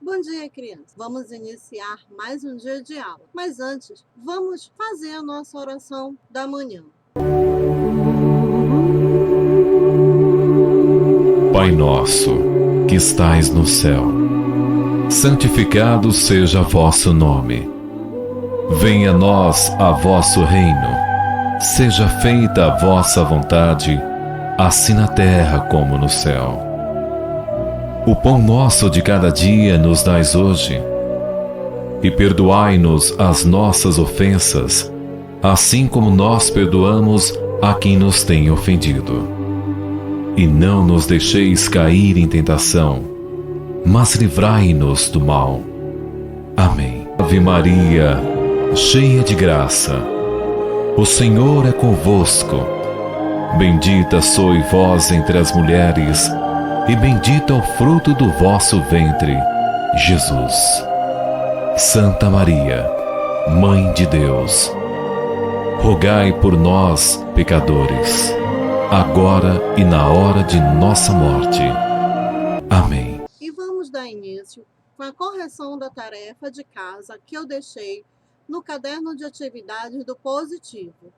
Bom dia, criança. Vamos iniciar mais um dia de aula. Mas antes, vamos fazer a nossa oração da manhã. Pai nosso, que estais no céu, santificado seja vosso nome. Venha a nós a vosso reino. Seja feita a vossa vontade, assim na terra como no céu. O pão nosso de cada dia nos dais hoje, e perdoai-nos as nossas ofensas, assim como nós perdoamos a quem nos tem ofendido. E não nos deixeis cair em tentação, mas livrai-nos do mal. Amém. Ave Maria, cheia de graça, o Senhor é convosco. Bendita sois vós entre as mulheres, e bendito é o fruto do vosso ventre, Jesus. Santa Maria, Mãe de Deus, rogai por nós, pecadores, agora e na hora de nossa morte. Amém. E vamos dar início com a correção da tarefa de casa que eu deixei no caderno de atividades do Positivo.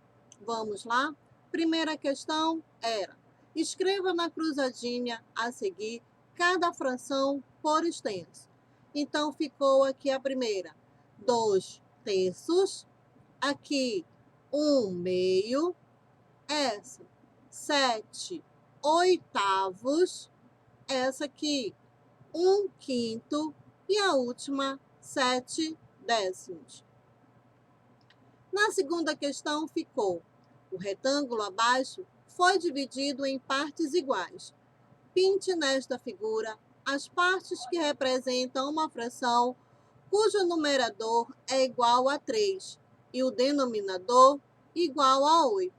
Vamos lá? Primeira questão era: escreva na cruzadinha a seguir cada fração por extenso. Então, ficou aqui a primeira: 2/3, aqui 1/2, essa 7/8, essa aqui 1/5 e a última 7/10. Na segunda questão ficou: o retângulo abaixo foi dividido em partes iguais. Pinte nesta figura as partes que representam uma fração cujo numerador é igual a 3 e o denominador igual a 8.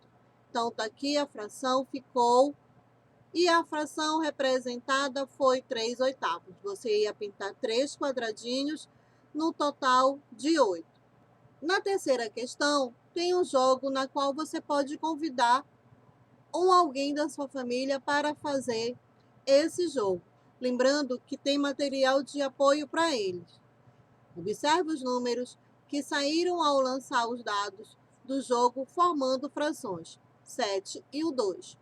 Então, tá aqui a fração ficou e a fração representada foi 3/8. Você ia pintar 3 quadradinhos no total de 8. Na terceira questão, tem um jogo na qual você pode convidar alguém da sua família para fazer esse jogo. Lembrando que tem material de apoio para eles. Observe os números que saíram ao lançar os dados do jogo formando frações 7 e o 2.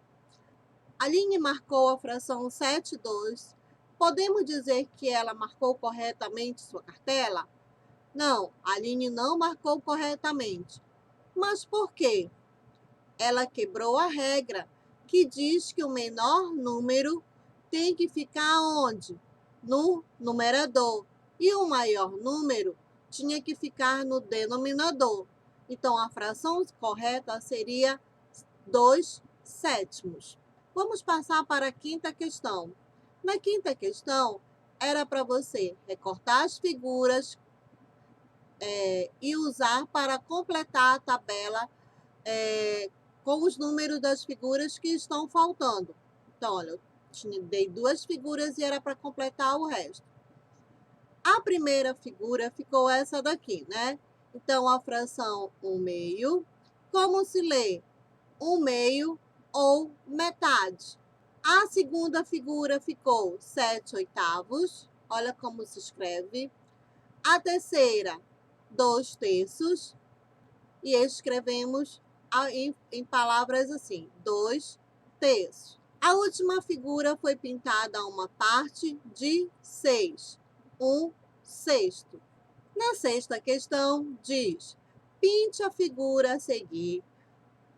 A Aline marcou a fração 7/2. Podemos dizer que ela marcou corretamente sua cartela? Não, a Aline não marcou corretamente. Mas por quê? Ela quebrou a regra que diz que o menor número tem que ficar onde? No numerador. E o maior número tinha que ficar no denominador. Então, a fração correta seria 2/7. Vamos passar para a quinta questão. Na quinta questão, era para você recortar as figuras e usar para completar a tabela com os números das figuras que estão faltando. Então, olha, eu dei 2 figuras e era para completar o resto. A primeira figura ficou essa daqui, né? Então, a fração 1/2, como se lê? 1/2 ou metade. A segunda figura ficou 7/8. Olha como se escreve. A terceira, 2/3. E escrevemos em palavras assim, 2/3. A última figura foi pintada uma parte de 6, 1/6. Na sexta questão, diz: pinte a figura a seguir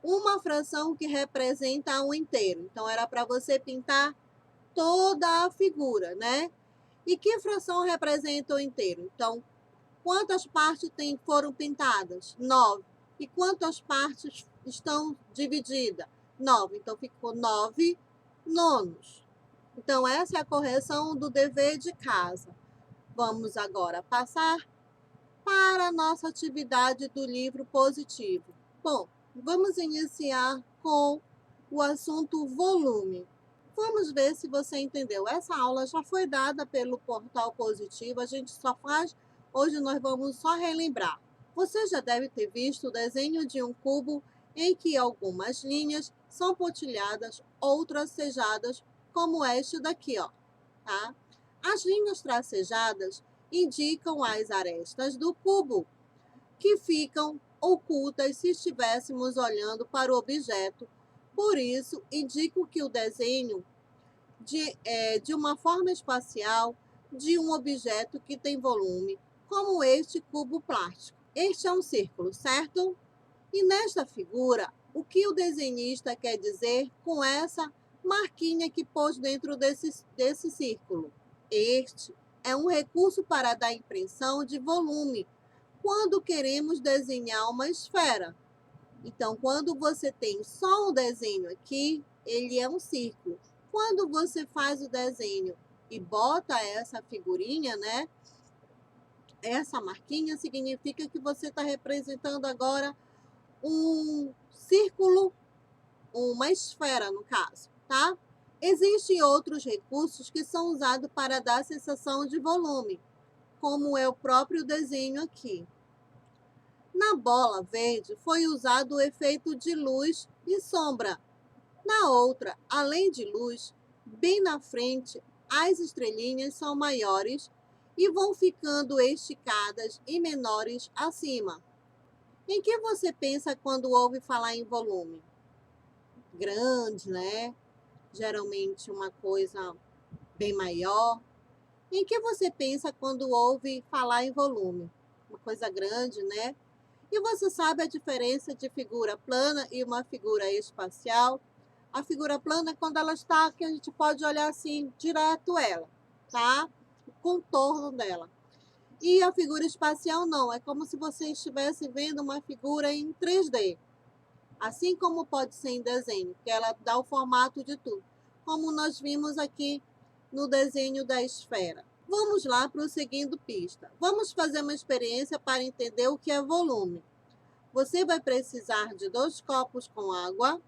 uma fração que representa um inteiro. Então, era para você pintar toda a figura, né? E que fração representa o inteiro? Então, quantas partes foram pintadas? 9. E quantas partes estão divididas? 9. Então, ficou 9/9. Então, essa é a correção do dever de casa. Vamos agora passar para a nossa atividade do livro positivo. Bom, vamos iniciar com o assunto volume. Vamos ver se você entendeu. Essa aula já foi dada pelo Portal Positivo, a gente só faz, hoje nós vamos só relembrar. Você já deve ter visto o desenho de um cubo em que algumas linhas são pontilhadas, outras tracejadas, como este daqui, ó, tá? As linhas tracejadas indicam as arestas do cubo, que ficam ocultas se estivéssemos olhando para o objeto. Por isso, indico que o desenho de uma forma espacial de um objeto que tem volume, como este cubo plástico. Este é um círculo, certo? E nesta figura, o que o desenhista quer dizer com essa marquinha que pôs dentro desse círculo? Este é um recurso para dar impressão de volume quando queremos desenhar uma esfera. Então, quando você tem só um desenho aqui, ele é um círculo. Quando você faz o desenho e bota essa figurinha, né? Essa marquinha significa que você está representando agora um círculo, uma esfera, no caso, tá? Existem outros recursos que são usados para dar sensação de volume, como é o próprio desenho aqui. Na bola verde foi usado o efeito de luz e sombra. Na outra, além de luz, bem na frente, as estrelinhas são maiores e vão ficando esticadas e menores acima. Em que você pensa quando ouve falar em volume? Grande, né? Geralmente uma coisa bem maior. Em que você pensa quando ouve falar em volume? Uma coisa grande, né? E você sabe a diferença de figura plana e uma figura espacial? A figura plana é quando ela está, que a gente pode olhar assim, direto ela, tá? O contorno dela. E a figura espacial não, é como se você estivesse vendo uma figura em 3D. Assim como pode ser em desenho, que ela dá o formato de tudo. Como nós vimos aqui no desenho da esfera. Vamos lá, prosseguindo pista. Vamos fazer uma experiência para entender o que é volume. Você vai precisar de 2 copos com água,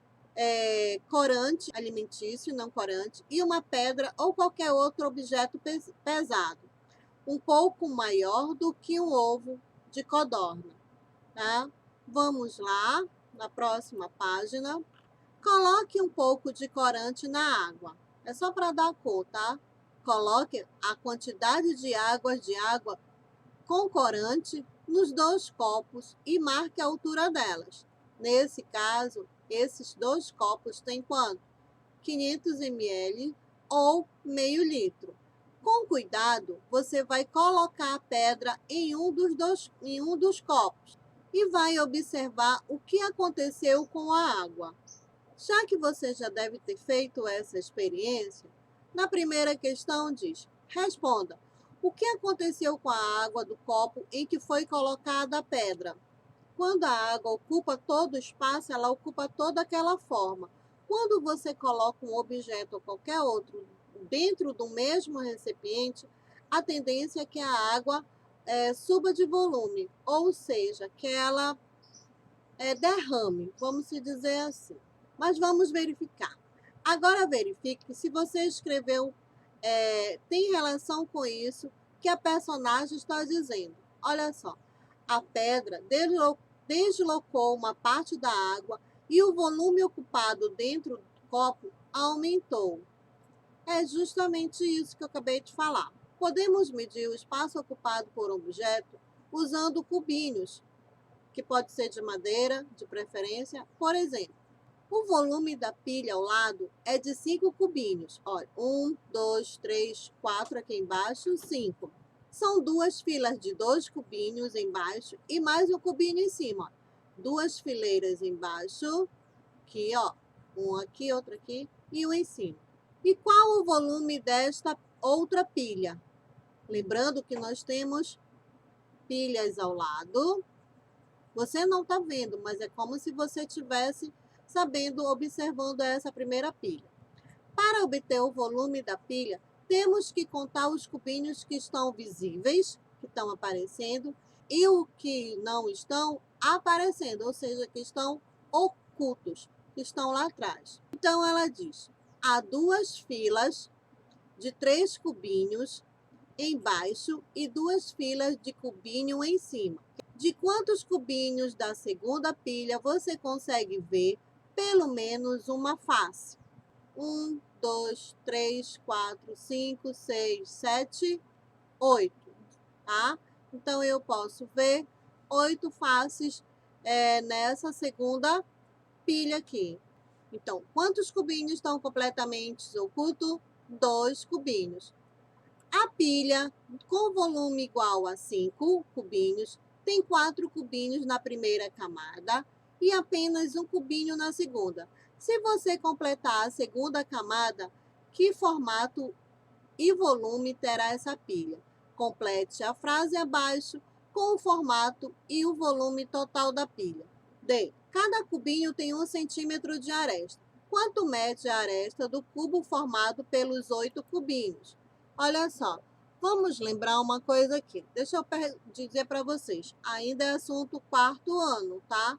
corante alimentício, não corante, e uma pedra ou qualquer outro objeto pesado, um pouco maior do que um ovo de codorna, tá? Vamos lá, na próxima página. Coloque um pouco de corante na água. É só para dar cor, tá? Coloque a quantidade de água com corante nos 2 copos e marque a altura delas. Nesse caso, esses 2 copos têm quanto? 500 ml ou meio litro. Com cuidado, você vai colocar a pedra em um dos copos e vai observar o que aconteceu com a água. Já que você já deve ter feito essa experiência, na primeira questão diz: responda, o que aconteceu com a água do copo em que foi colocada a pedra? Quando a água ocupa todo o espaço, ela ocupa toda aquela forma. Quando você coloca um objeto ou qualquer outro dentro do mesmo recipiente, a tendência é que a água suba de volume, ou seja, que ela derrame, vamos se dizer assim. Mas vamos verificar. Agora verifique se você escreveu, tem relação com isso que a personagem está dizendo. Olha só, a pedra deslocou uma parte da água e o volume ocupado dentro do copo aumentou. É justamente isso que eu acabei de falar. Podemos medir o espaço ocupado por um objeto usando cubinhos, que pode ser de madeira, de preferência. Por exemplo, o volume da pilha ao lado é de 5 cubinhos. Olha, 1, 2, 3, 4 aqui embaixo, 5. São 2 filas de 2 cubinhos embaixo e mais um cubinho em cima. Ó. 2 fileiras embaixo, aqui, ó. Um aqui, outro aqui e um em cima. E qual o volume desta outra pilha? Lembrando que nós temos pilhas ao lado. Você não está vendo, mas é como se você estivesse sabendo, observando essa primeira pilha. Para obter o volume da pilha, temos que contar os cubinhos que estão visíveis, que estão aparecendo, e o que não estão aparecendo, ou seja, que estão ocultos, que estão lá atrás. Então, ela diz, há 2 filas de 3 cubinhos embaixo e 2 filas de cubinho em cima. De quantos cubinhos da segunda pilha você consegue ver pelo menos uma face? 1, 2, 3, 4, 5, 6, 7, 8. tá? Então, eu posso ver 8 faces nessa segunda pilha aqui. Então, quantos cubinhos estão completamente ocultos? 2 cubinhos. A pilha com volume igual a 5 cubinhos tem 4 cubinhos na primeira camada e apenas um cubinho na segunda. Se você completar a segunda camada, que formato e volume terá essa pilha? Complete a frase abaixo com o formato e o volume total da pilha. D. Cada cubinho tem 1 centímetro de aresta. Quanto mede a aresta do cubo formado pelos 8 cubinhos? Olha só, vamos lembrar uma coisa aqui. Deixa eu dizer para vocês. Ainda é assunto 4º ano, tá?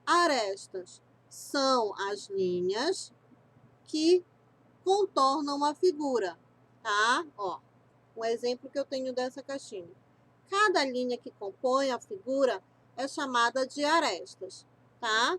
Arestas são as linhas que contornam a figura, tá? Ó, um exemplo que eu tenho dessa caixinha. Cada linha que compõe a figura é chamada de arestas, tá?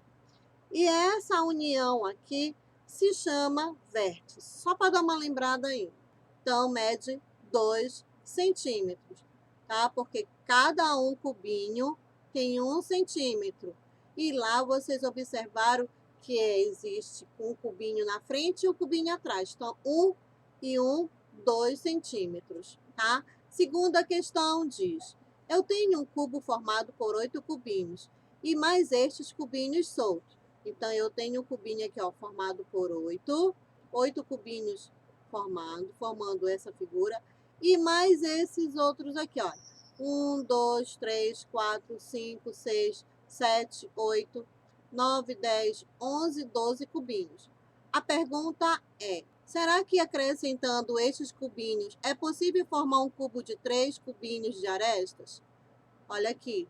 E essa união aqui se chama vértice. Só para dar uma lembrada aí. Então, mede 2 centímetros, tá? Porque cada um cubinho tem 1 centímetro. E lá vocês observaram que existe um cubinho na frente e um cubinho atrás. Então, 1 e 1, 2 centímetros, tá? Segunda questão diz: eu tenho um cubo formado por 8 cubinhos e mais estes cubinhos soltos. Então, eu tenho um cubinho aqui, ó, formado por 8 cubinhos formando essa figura. E mais esses outros aqui, ó. 1, 2, 3, 4, 5, 6, 7, 8, 9, 10, 11, 12 cubinhos. A pergunta é: será que acrescentando estes cubinhos é possível formar um cubo de 3 cubinhos de arestas? Olha aqui.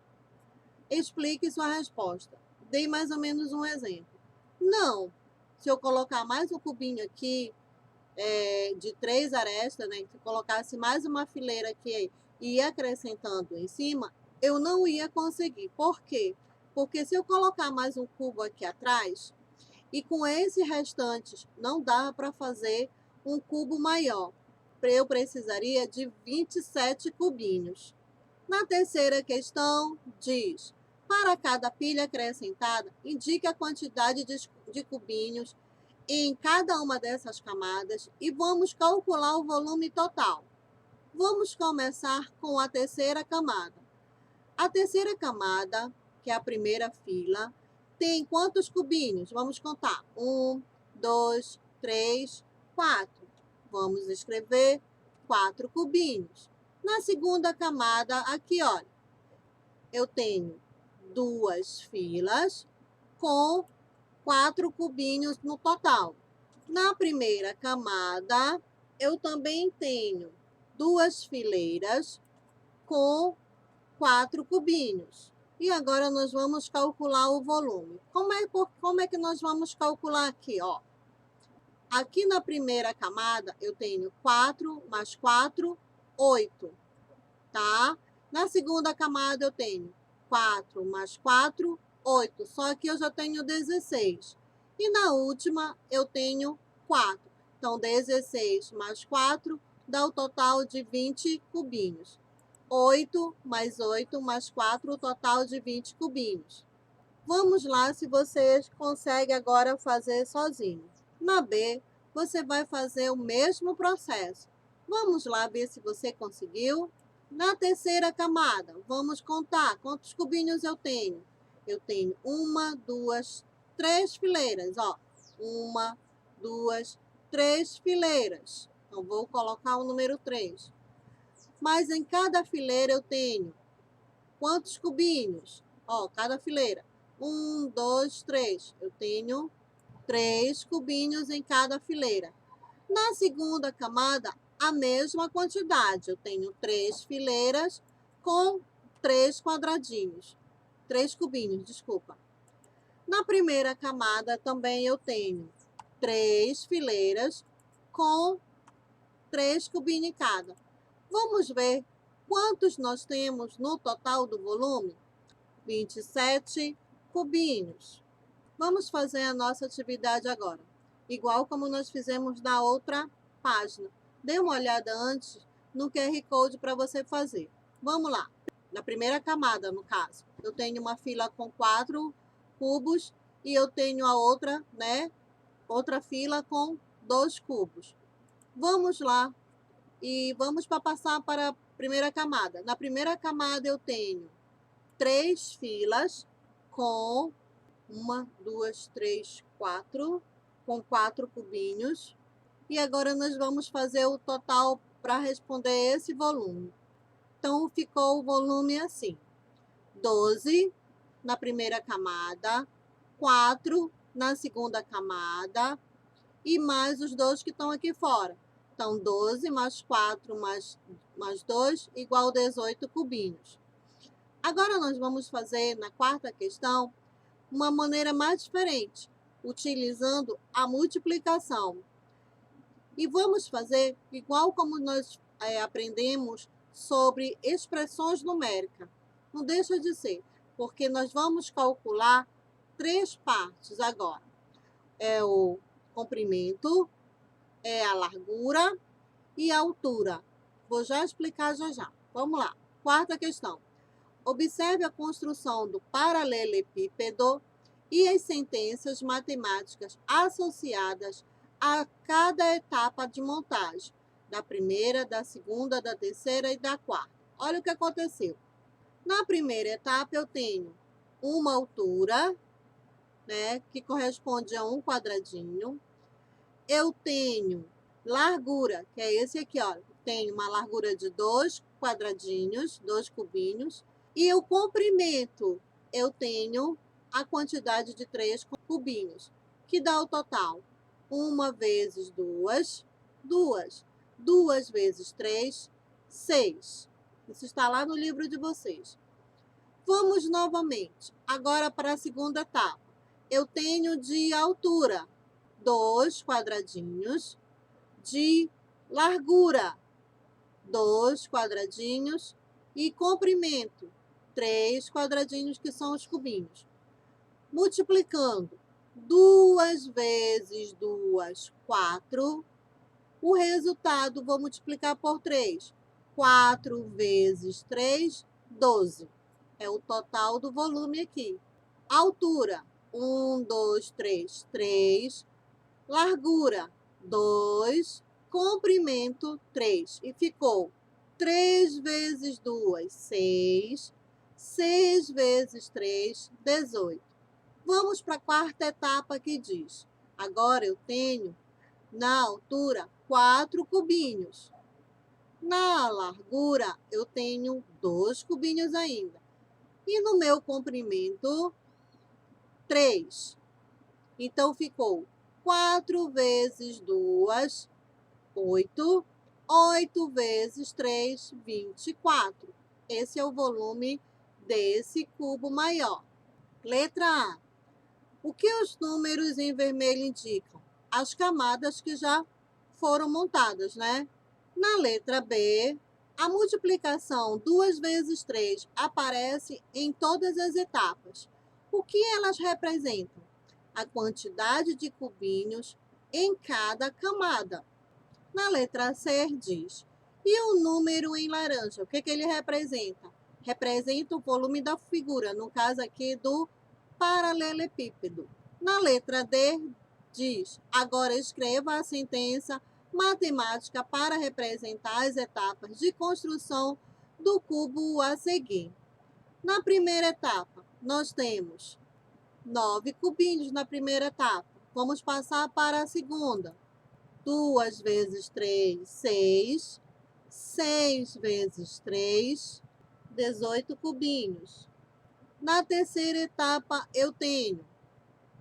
Explique sua resposta. Dei mais ou menos um exemplo. Não. Se eu colocar mais um cubinho aqui, de 3 arestas, né? Se colocasse mais uma fileira aqui e ir acrescentando em cima, eu não ia conseguir. Por quê? Porque se eu colocar mais um cubo aqui atrás, e com esses restantes não dava para fazer um cubo maior, eu precisaria de 27 cubinhos. Na terceira questão, diz: para cada pilha acrescentada, indique a quantidade de cubinhos em cada uma dessas camadas e vamos calcular o volume total. Vamos começar com a terceira camada. A terceira camada, que é a primeira fila, tem quantos cubinhos? Vamos contar. 1, 2, 3, 4. Vamos escrever 4 cubinhos. Na segunda camada, aqui, olha, eu tenho 2 filas com 4 cubinhos no total. Na primeira camada, eu também tenho 2 fileiras com 4 cubinhos. E agora nós vamos calcular o volume. Como é que nós vamos calcular aqui, ó? Aqui na primeira camada, eu tenho 4 mais 4, 8, tá? Na segunda camada, eu tenho 4 mais 4, 8. Só que eu já tenho 16. E na última, eu tenho 4. Então, 16 mais 4 dá o total de 20 cubinhos. 8 mais 8 mais 4, o total de 20 cubinhos. Vamos lá se vocês conseguem agora fazer sozinho. Na B, você vai fazer o mesmo processo. Vamos lá ver se você conseguiu. Na terceira camada, vamos contar quantos cubinhos eu tenho. Eu tenho 1, 2, 3 fileiras, ó. 1, 2, 3 fileiras. Então, vou colocar o número 3. Mas em cada fileira eu tenho quantos cubinhos? Ó, cada fileira. 1, 2, 3. Eu tenho 3 cubinhos em cada fileira. Na segunda camada, a mesma quantidade. Eu tenho 3 fileiras com 3 quadradinhos. 3 cubinhos, desculpa. Na primeira camada também eu tenho 3 fileiras com 3 cubinhos em cada. Vamos ver quantos nós temos no total do volume? 27 cubinhos. Vamos fazer a nossa atividade agora, igual como nós fizemos na outra página. Dê uma olhada antes no QR Code para você fazer. Vamos lá. Na primeira camada, no caso, eu tenho uma fila com 4 cubos e eu tenho a outra, né? Outra fila com 2 cubos. Vamos lá e vamos passar para a primeira camada. Na primeira camada eu tenho 3 filas com 1, 2, 3, 4, com 4 cubinhos. E agora nós vamos fazer o total para responder esse volume. Então, ficou o volume assim: 12 na primeira camada, 4 na segunda camada e mais os 2 que estão aqui fora. Então, 12 mais 4 mais 2 igual 18 cubinhos. Agora, nós vamos fazer, na quarta questão, uma maneira mais diferente, utilizando a multiplicação. E vamos fazer igual como nós aprendemos sobre expressões numéricas. Não deixa de ser, porque nós vamos calcular 3 partes agora. É o comprimento, é a largura e a altura. Vou já explicar já. Vamos lá. Quarta questão. Observe a construção do paralelepípedo e as sentenças matemáticas associadas a cada etapa de montagem, da primeira, da segunda, da terceira e da quarta. Olha o que aconteceu. Na primeira etapa, eu tenho uma altura, né, que corresponde a um quadradinho. Eu tenho largura, que é esse aqui, ó. Tenho uma largura de 2 quadradinhos, 2 cubinhos. E o comprimento, eu tenho a quantidade de 3 cubinhos, que dá o total. 1 vezes 2, 2. 2 vezes 3, 6. Isso está lá no livro de vocês. Vamos novamente, agora para a segunda etapa. Eu tenho de altura 2 quadradinhos, de largura 2 quadradinhos e comprimento 3 quadradinhos, que são os cubinhos. Multiplicando 2 vezes 2, 4. O resultado, vou multiplicar por 3. 4 vezes 3, 12. É o total do volume aqui. Altura, 1, 2, 3, 3. Largura, 2. Comprimento, 3. E ficou 3 vezes 2, 6. 6 vezes 3, 18. Vamos para a quarta etapa que diz: agora eu tenho na altura 4 cubinhos. Na largura eu tenho 2 cubinhos ainda. E no meu comprimento, 3. Então ficou 4 vezes 2, 8. 8 vezes 3, 24. Esse é o volume desse cubo maior. Letra A. O que os números em vermelho indicam? As camadas que já foram montadas, né? Na letra B, a multiplicação 2 vezes 3 aparece em todas as etapas. O que elas representam? A quantidade de cubinhos em cada camada. Na letra C diz: e o número em laranja, o que ele representa? Representa o volume da figura, no caso aqui do paralelepípedo. Na letra D diz: agora escreva a sentença matemática para representar as etapas de construção do cubo a seguir. Na primeira etapa, nós temos 9 cubinhos na primeira etapa. Vamos passar para a segunda. 2 vezes 3, 6. 6 vezes 3, 18 cubinhos. Na terceira etapa, eu tenho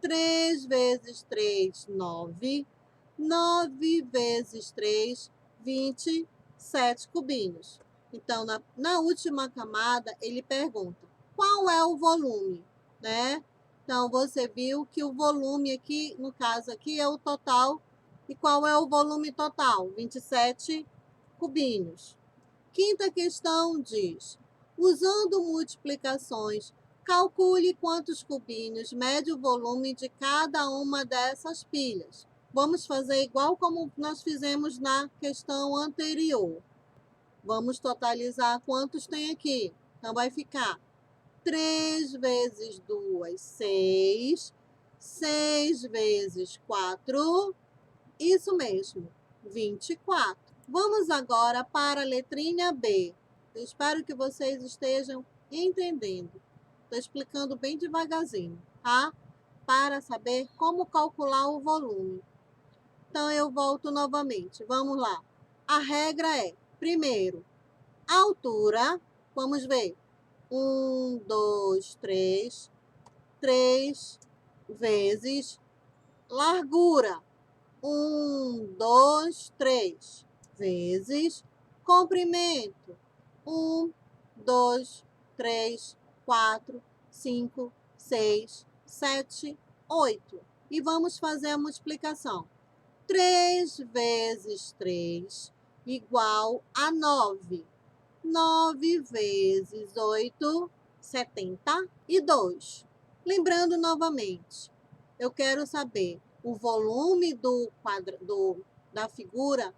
3 vezes 3, 9. 9 vezes 3, 27 cubinhos. Então, na última camada, ele pergunta: qual é o volume, né? Então, você viu que o volume aqui, no caso aqui, é o total. E qual é o volume total? 27 cubinhos. Quinta questão diz: usando multiplicações, calcule quantos cubinhos mede o volume de cada uma dessas pilhas. Vamos fazer igual como nós fizemos na questão anterior. Vamos totalizar quantos tem aqui. Então, vai ficar 3 vezes 2, 6. 6 vezes 4, isso mesmo, 24. Vamos agora para a letrinha B. Eu espero que vocês estejam entendendo. Estou explicando bem devagarzinho, tá? Para saber como calcular o volume. Então, eu volto novamente. Vamos lá. A regra é, primeiro, a altura. Vamos ver. 1, 2, 3. 3 vezes largura. 1, 2, 3. Vezes comprimento. 1, 2, 3, 4, 5, 6, 7, 8. E vamos fazer a multiplicação. 3 vezes 3 igual a 9. 9 vezes 8, 72. Lembrando novamente, eu quero saber o volume da figura.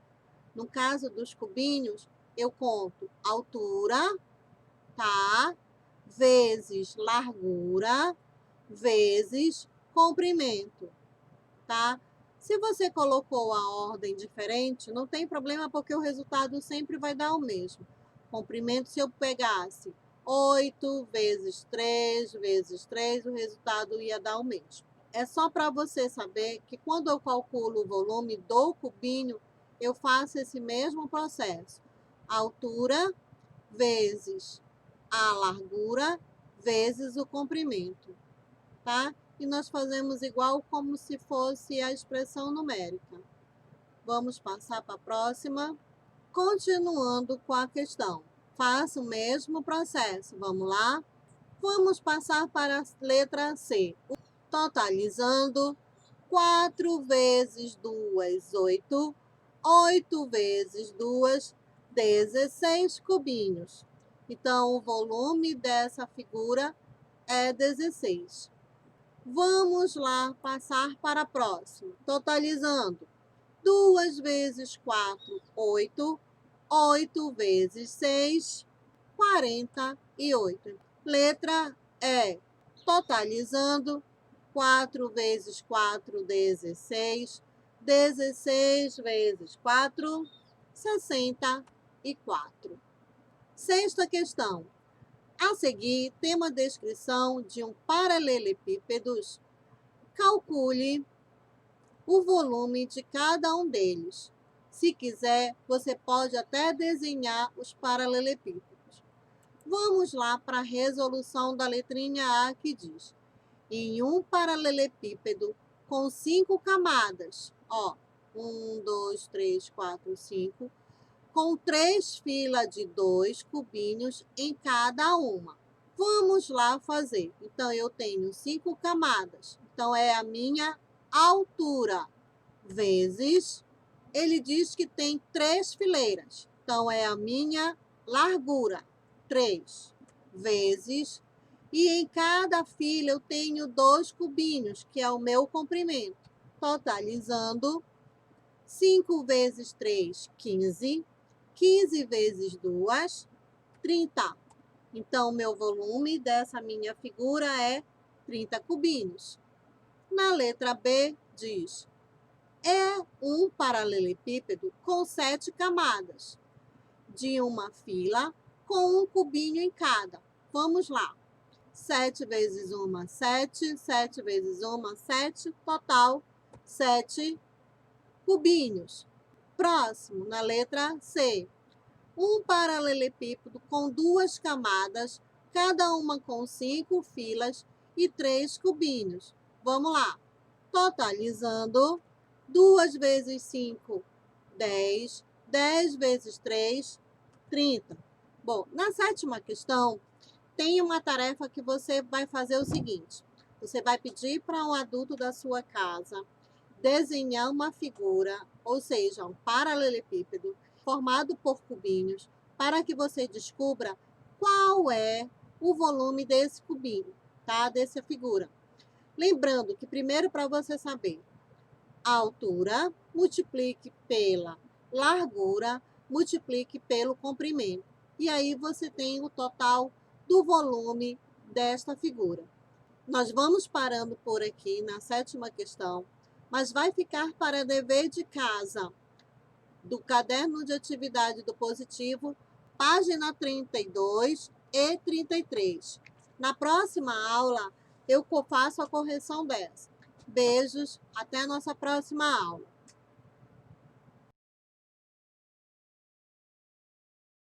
No caso dos cubinhos, eu conto altura, tá? Vezes largura, vezes comprimento, tá? Se você colocou a ordem diferente, não tem problema, porque o resultado sempre vai dar o mesmo. Comprimento, se eu pegasse 8 vezes 3 vezes 3, o resultado ia dar o mesmo. É só para você saber que quando eu calculo o volume do cubinho, eu faço esse mesmo processo. A altura vezes a largura vezes o comprimento, tá? E nós fazemos igual como se fosse a expressão numérica. Vamos passar para a próxima. Continuando com a questão. Faça o mesmo processo. Vamos lá? Vamos passar para a letra C. Totalizando 4 vezes 2, 8. 8 vezes 2, 16 cubinhos. Então, o volume dessa figura é 16. Vamos lá passar para a próxima. Totalizando 2 vezes 4, 8. 8 vezes 6, 48. Letra E. Totalizando 4 vezes 4, 16. 16 vezes 4, 64. Sexta questão. A seguir, tem uma descrição de um paralelepípedo. Calcule o volume de cada um deles. Se quiser, você pode até desenhar os paralelepípedos. Vamos lá para a resolução da letrinha A, que diz: em um paralelepípedo com 5 camadas, 1, 2, 3, 4, 5, com 3 filas de 2 cubinhos em cada uma. Vamos lá fazer. Então, eu tenho 5 camadas. Então, é a minha altura vezes, ele diz que tem 3 fileiras. Então, é a minha largura, 3, vezes, e em cada fila eu tenho 2 cubinhos, que é o meu comprimento. Totalizando, 5 vezes 3, 15. 15 vezes 2, 30. Então, o meu volume dessa minha figura é 30 cubinhos. Na letra B, diz: é um paralelepípedo com 7 camadas, de uma fila, com um cubinho em cada. Vamos lá. 7 vezes 1, 7. 7 vezes 1, 7. Total, 7 cubinhos. Próximo, na letra C. Um paralelepípedo com 2 camadas, cada uma com 5 filas e 3 cubinhos. Vamos lá. Totalizando, 2 vezes 5, 10. 10 vezes 3, 30. Bom, na sétima questão, tem uma tarefa que você vai fazer o seguinte. Você vai pedir para um adulto da sua casa desenhar uma figura, ou seja, um paralelepípedo, formado por cubinhos, para que você descubra qual é o volume desse cubinho, tá? Dessa figura. Lembrando que primeiro, para você saber a altura, multiplique pela largura, multiplique pelo comprimento. E aí você tem o total do volume desta figura. Nós vamos parando por aqui na 7ª questão, mas vai ficar para dever de casa do caderno de atividade do positivo, página 32 e 33. Na próxima aula, eu faço a correção dessa. Beijos, até a nossa próxima aula.